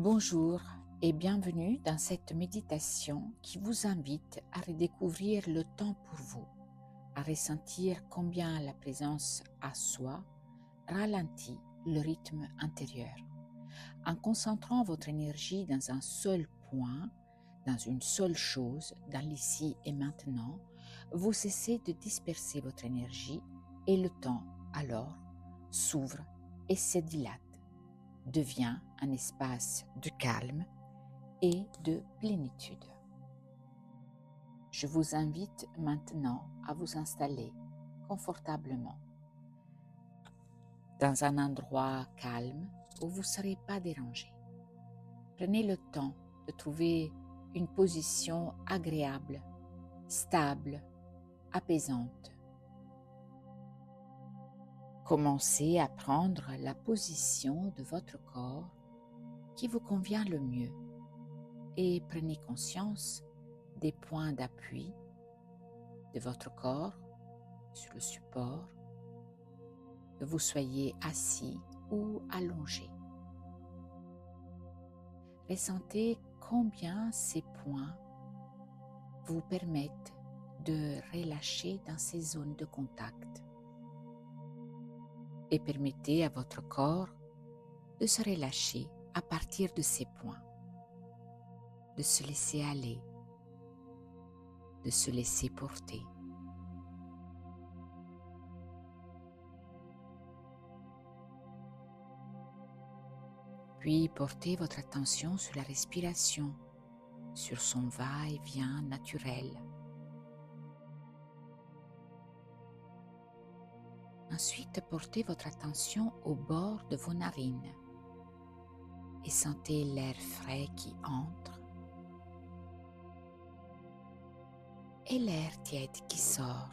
Bonjour et bienvenue dans cette méditation qui vous invite à redécouvrir le temps pour vous, à ressentir combien la présence à soi ralentit le rythme intérieur. En concentrant votre énergie dans un seul point, dans une seule chose, dans l'ici et maintenant, vous cessez de disperser votre énergie et le temps, alors, s'ouvre et se dilate, devient un espace de calme et de plénitude. Je vous invite maintenant à vous installer confortablement dans un endroit calme où vous ne serez pas dérangé. Prenez le temps de trouver une position agréable, stable, apaisante. Commencez à prendre la position de votre corps qui vous convient le mieux et prenez conscience des points d'appui de votre corps sur le support, que vous soyez assis ou allongé. Ressentez combien ces points vous permettent de relâcher dans ces zones de contact et permettez à votre corps de se relâcher à partir de ces points, de se laisser aller, de se laisser porter. Puis portez votre attention sur la respiration, sur son va-et-vient naturel. Ensuite, portez votre attention au bord de vos narines et sentez l'air frais qui entre et l'air tiède qui sort.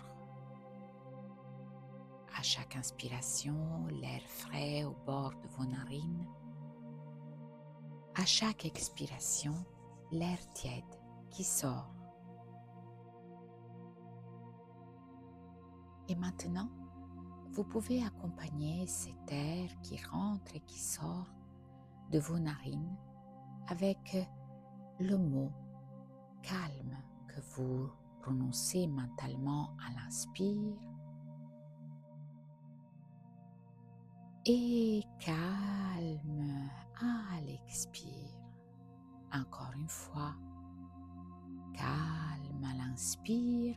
À chaque inspiration, l'air frais au bord de vos narines. À chaque expiration, l'air tiède qui sort. Et maintenant, vous pouvez accompagner cet air qui rentre et qui sort de vos narines avec le mot calme que vous prononcez mentalement à l'inspire et calme à l'expire. Encore une fois, calme à l'inspire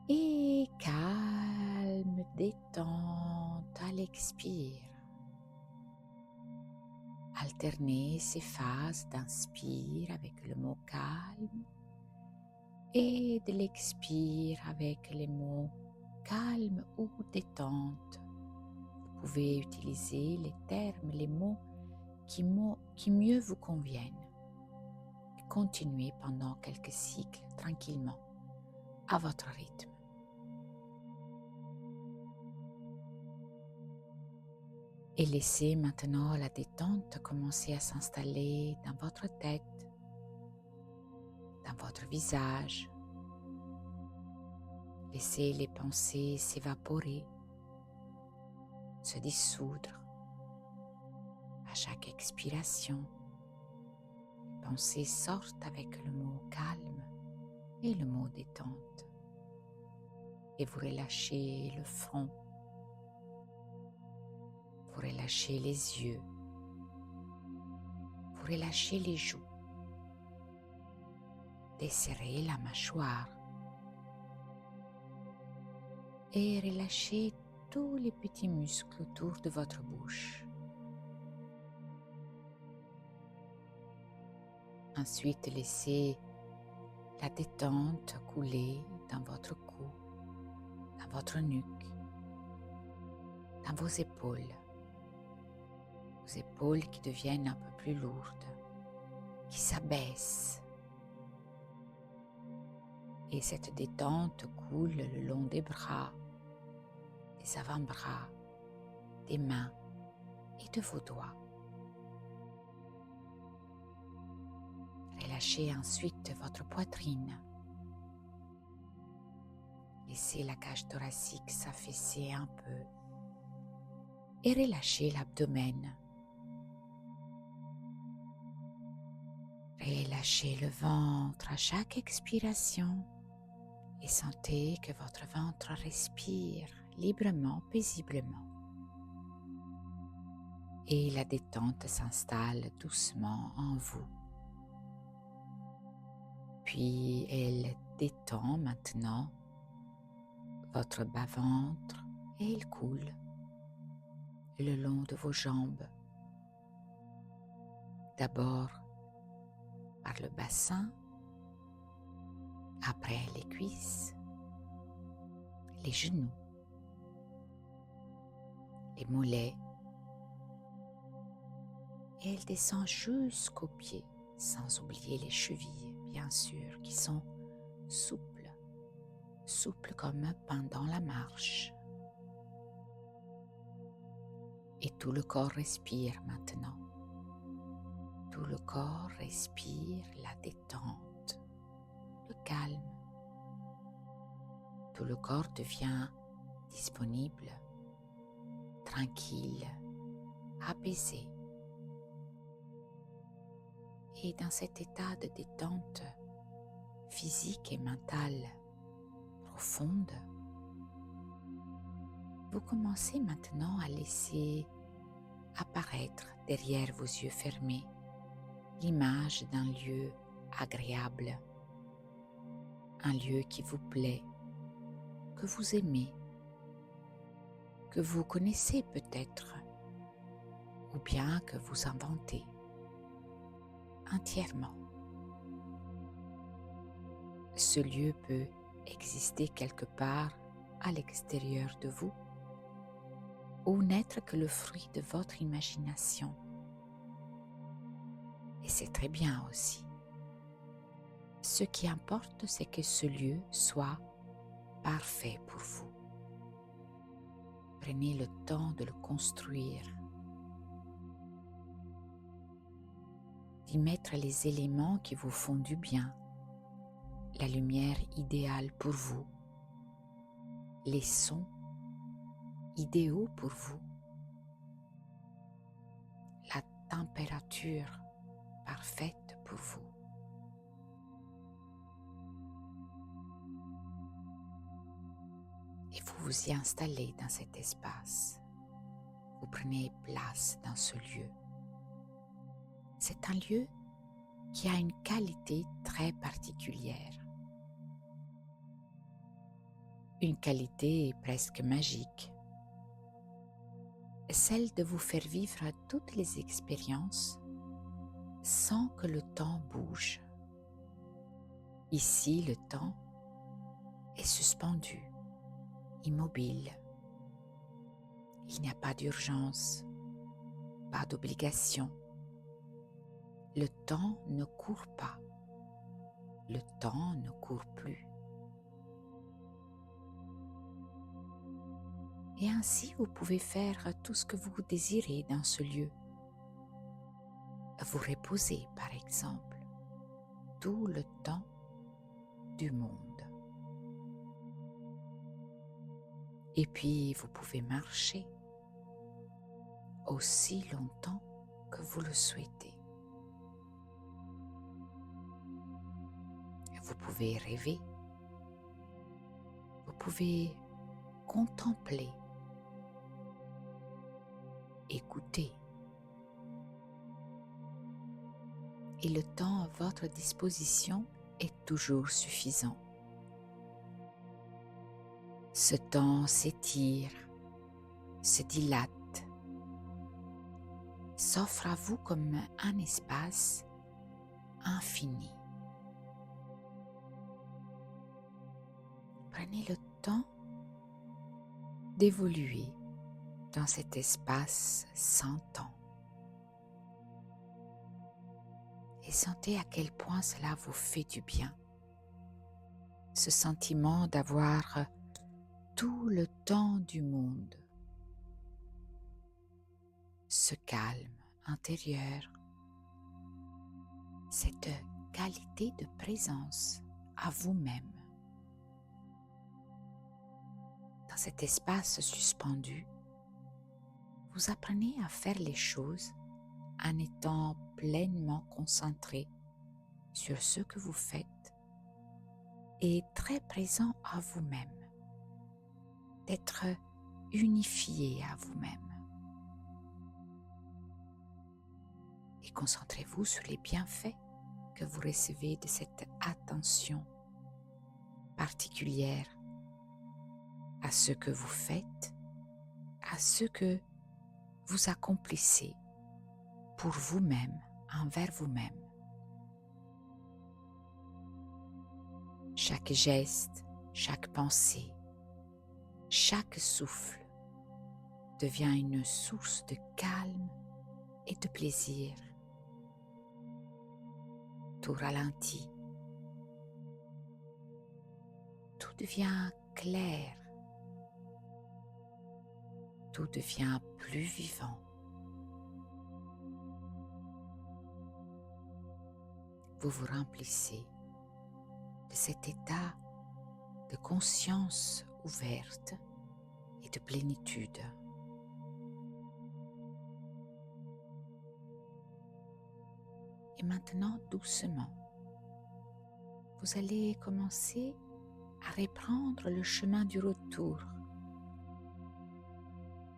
et calme, détente à l'expire. Alternez ces phases d'inspire avec le mot calme et de l'expire avec les mots calme ou détente. Vous pouvez utiliser les termes, les mots qui mieux vous conviennent. Et continuez pendant quelques cycles tranquillement à votre rythme. Et laissez maintenant la détente commencer à s'installer dans votre tête, dans votre visage. Laissez les pensées s'évaporer, se dissoudre. À chaque expiration, les pensées sortent avec le mot calme et le mot détente. Et vous relâchez le front, vous relâchez les yeux, vous relâchez les joues, desserrez la mâchoire et relâchez tous les petits muscles autour de votre bouche. Ensuite, laissez la détente couler dans votre cou, dans votre nuque, dans vos épaules qui deviennent un peu plus lourdes, qui s'abaissent. Et cette détente coule le long des bras, des avant-bras, des mains et de vos doigts. Relâchez ensuite votre poitrine. Laissez la cage thoracique s'affaisser un peu et relâchez l'abdomen. Relâchez le ventre à chaque expiration et sentez que votre ventre respire librement, paisiblement. Et la détente s'installe doucement en vous. Puis elle détend maintenant votre bas-ventre et il coule le long de vos jambes. D'abord par le bassin, après les cuisses, les genoux, les mollets, et elle descend jusqu'aux pieds, sans oublier les chevilles, bien sûr, qui sont souples comme pendant la marche. Et tout le corps respire maintenant. Tout le corps respire la détente, le calme. Tout le corps devient disponible, tranquille, apaisé. Et dans cet état de détente physique et mentale profonde, vous commencez maintenant à laisser apparaître derrière vos yeux fermés l'image d'un lieu agréable, un lieu qui vous plaît, que vous aimez, que vous connaissez peut-être, ou bien que vous inventez entièrement. Ce lieu peut exister quelque part à l'extérieur de vous ou n'être que le fruit de votre imagination. Et c'est très bien aussi. Ce qui importe, c'est que ce lieu soit parfait pour vous. Prenez le temps de le construire, d'y mettre les éléments qui vous font du bien, la lumière idéale pour vous, les sons idéaux pour vous, la température parfaite pour vous. Et vous vous y installez dans cet espace. Vous prenez place dans ce lieu. C'est un lieu qui a une qualité très particulière. Une qualité presque magique. Celle de vous faire vivre toutes les expériences sans que le temps bouge. Ici, le temps est suspendu, immobile. Il n'y a pas d'urgence, pas d'obligation. Le temps ne court pas. Le temps ne court plus. Et ainsi, vous pouvez faire tout ce que vous désirez dans ce lieu. Vous reposer, par exemple, tout le temps du monde. Et puis, vous pouvez marcher aussi longtemps que vous le souhaitez. Vous pouvez rêver. Vous pouvez contempler, écouter. Et le temps à votre disposition est toujours suffisant. Ce temps s'étire, se dilate, s'offre à vous comme un espace infini. Prenez le temps d'évoluer dans cet espace sans temps. Et sentez à quel point cela vous fait du bien. Ce sentiment d'avoir tout le temps du monde. Ce calme intérieur. Cette qualité de présence à vous-même. Dans cet espace suspendu, vous apprenez à faire les choses en étant pleinement concentré sur ce que vous faites et très présent à vous-même, d'être unifié à vous-même. Et concentrez-vous sur les bienfaits que vous recevez de cette attention particulière à ce que vous faites, à ce que vous accomplissez pour vous-même, envers vous-même. Chaque geste, chaque pensée, chaque souffle devient une source de calme et de plaisir. Tout ralentit. Tout devient clair. Tout devient plus vivant. Vous vous remplissez de cet état de conscience ouverte et de plénitude. Et maintenant, doucement, vous allez commencer à reprendre le chemin du retour.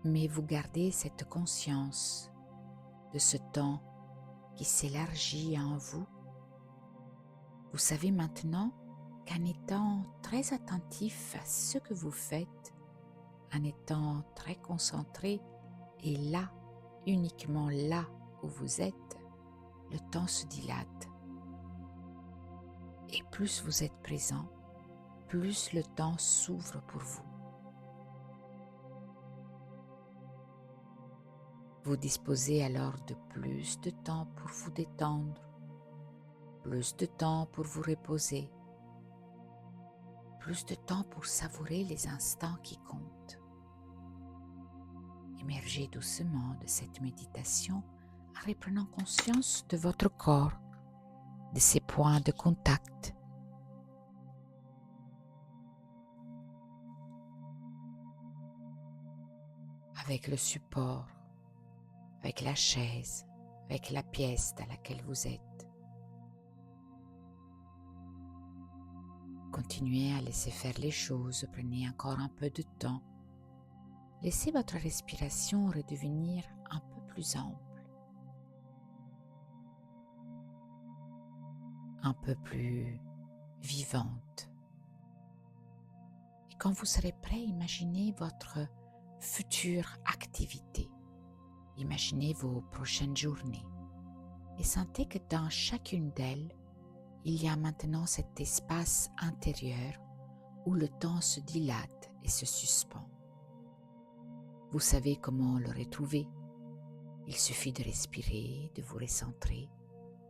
Mais vous gardez cette conscience de ce temps qui s'élargit en vous. Vous savez maintenant qu'en étant très attentif à ce que vous faites, en étant très concentré et là, uniquement là où vous êtes, le temps se dilate. Et plus vous êtes présent, plus le temps s'ouvre pour vous. Vous disposez alors de plus de temps pour vous détendre, plus de temps pour vous reposer, plus de temps pour savourer les instants qui comptent. Émergez doucement de cette méditation en reprenant conscience de votre corps, de ses points de contact. Avec le support, avec la chaise, avec la pièce dans laquelle vous êtes. Continuez à laisser faire les choses, prenez encore un peu de temps. Laissez votre respiration redevenir un peu plus ample, un peu plus vivante. Et quand vous serez prêt, imaginez votre future activité. Imaginez vos prochaines journées et sentez que dans chacune d'elles, il y a maintenant cet espace intérieur où le temps se dilate et se suspend. Vous savez comment le retrouver. Il suffit de respirer, de vous recentrer,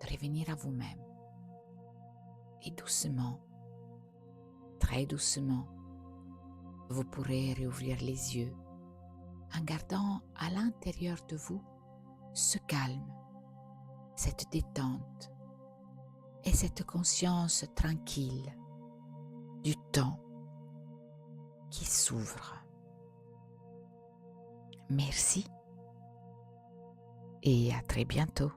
de revenir à vous-même. Et doucement, très doucement, vous pourrez réouvrir les yeux en gardant à l'intérieur de vous ce calme, cette détente et cette conscience tranquille du temps qui s'ouvre. Merci et à très bientôt.